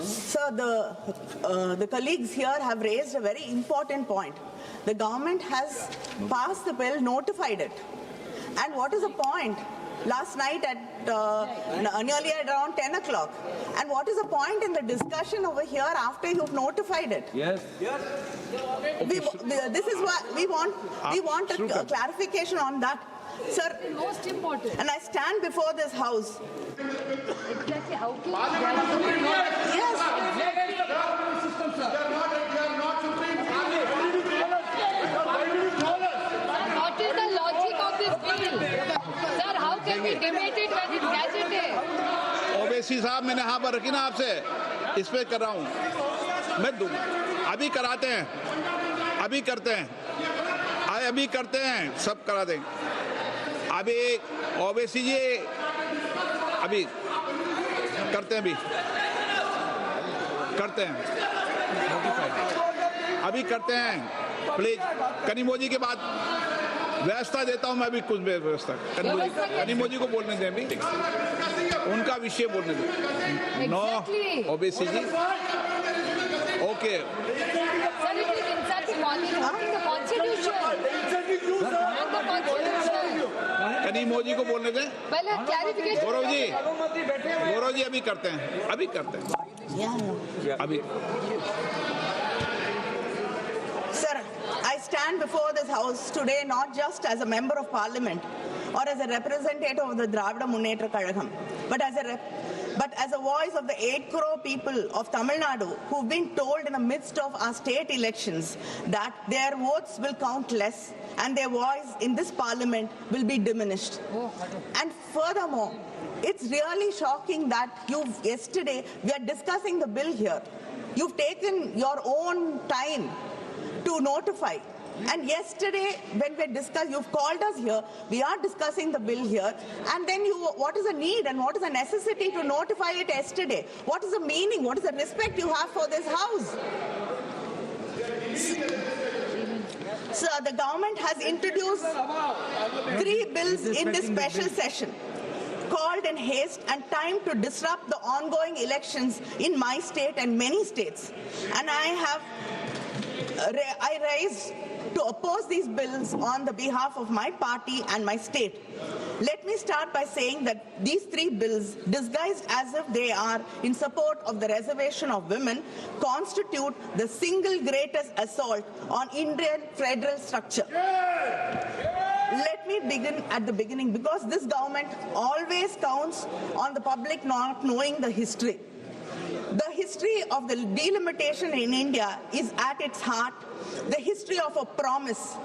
Sir, the colleagues here have raised a very important point. The government has passed the bill, notified it. And what is the point? Last night at nearly at around 10 o'clock. And what is the point in the discussion over here after you've notified it? Yes. This is why we want a clarification on that. Sir, most important. and I stand before this house. Exactly. How can Yes. What is the logic of this bill? Sir, how can we debate it when it's gazetted? Owaisi साहब मैंने यहाँ पर रखी ना आपसे इस पे कर रहा हूँ मैं अभी कराते हैं अभी करते हैं अभी करते हैं सब करा दें अभी ओवैसी जी अभी करते हैं अभी करते हैं प्लीज कनिमोजी के बाद व्यवस्था देता हूं मैं अभी कुछ व्यवस्था कनिमोजी को बोलने दें अभी उनका विषय बोलने दें नो ओबीसी जी ओके कनिमोजी को बोलने दें गौरव जी अभी करते हैं अभी Sir, I stand before this house today not just as a member of parliament or as a representative of the Dravida Munnetra Kazhagam, but as a voice of the 8 crore people of Tamil Nadu who've been told in the midst of our state elections that their votes will count less and their voice in this parliament will be diminished. And furthermore, it's really shocking that yesterday we are discussing the bill here. You've taken your own time to notify. And yesterday, when we discussed, you've called us here, we are discussing the bill here, and then what is the need and what is the necessity to notify it yesterday? What is the meaning? What is the respect you have for this house? Sir, the government has introduced 3 bills in this special session, called in haste and time to disrupt the ongoing elections in my state and many states. And I raised to oppose these bills on the behalf of my party and my state. Let me start by saying that these 3 bills, disguised as if they are in support of the reservation of women, constitute the single greatest assault on Indian federal structure. Let me begin at the beginning, because this government always counts on the public not knowing the history. The history of the delimitation in India is at its heart the history of a promise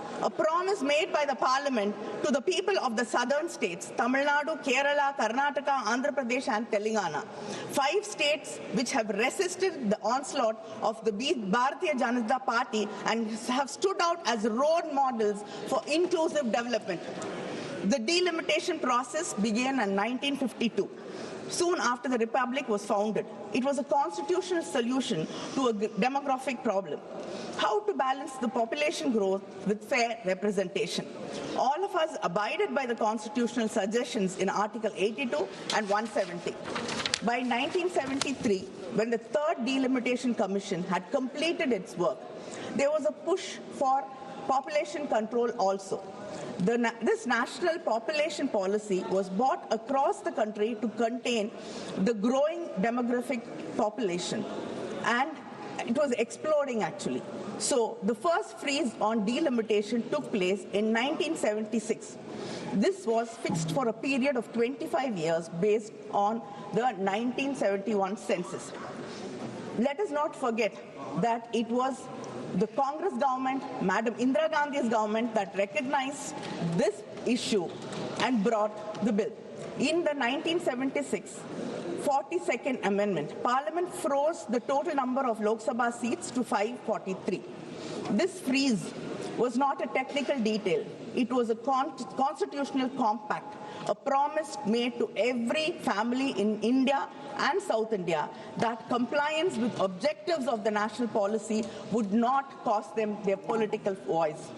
made by the parliament to the people of the southern states, Tamil Nadu, Kerala, Karnataka, Andhra Pradesh and Telangana. 5 states which have resisted the onslaught of the Bharatiya Janata Party and have stood out as role models for inclusive development. The delimitation process began in 1952. Soon after the Republic was founded. It was a constitutional solution to a demographic problem. How to balance the population growth with fair representation. All of us abided by the constitutional suggestions in Article 82 and 170. By 1973, when the 3rd Delimitation Commission had completed its work, there was a push for population control also. This national population policy was brought across the country to contain the growing demographic population, and it was exploding actually. So the first freeze on delimitation took place in 1976. This was fixed for a period of 25 years based on the 1971 census. Let us not forget that it was the Congress government, Madam Indira Gandhi's government, that recognized this issue and brought the bill. In the 1976 42nd Amendment, Parliament froze the total number of Lok Sabha seats to 543. This freeze was not a technical detail. It was a constitutional compact, a promise made to every family in India and South India that compliance with objectives of the national policy would not cost them their political voice.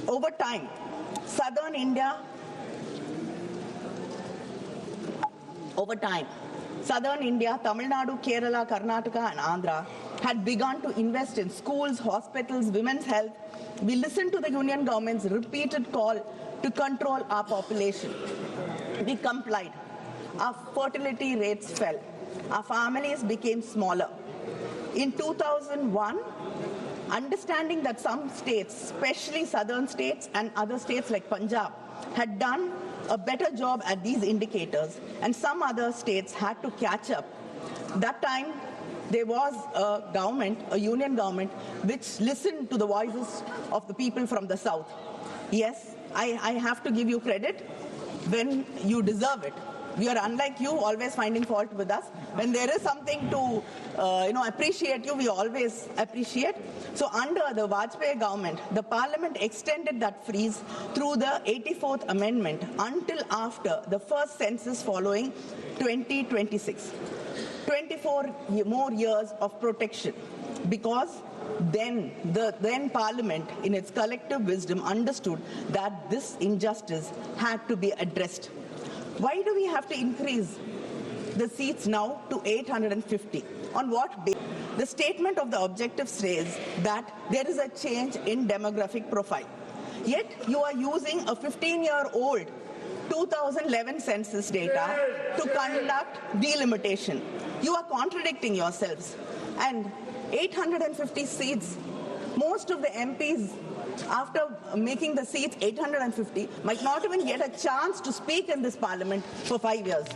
Over time, Southern India, Tamil Nadu, Kerala, Karnataka and Andhra had begun to invest in schools, hospitals, women's health. We listened to the union government's repeated call to control our population. We complied. Our fertility rates fell. Our families became smaller. In 2001, understanding that some states, especially southern states and other states like Punjab, had done a better job at these indicators, and some other states had to catch up. That time, there was a government, a union government, which listened to the voices of the people from the south. Yes, I have to give you credit when you deserve it. We are unlike you, always finding fault with us. When there is something to appreciate you, we always appreciate. So under the Vajpayee government, the parliament extended that freeze through the 84th amendment until after the first census following 2026. 24 more years of protection, because then the parliament in its collective wisdom understood that this injustice had to be addressed. Why do we have to increase the seats now to 850? On what basis? The statement of the objective says that there is a change in demographic profile. Yet you are using a 15-year-old 2011 census data to conduct delimitation. You are contradicting yourselves. And 850 seats, most of the MPs, after making the seats 850, might not even get a chance to speak in this parliament for 5 years.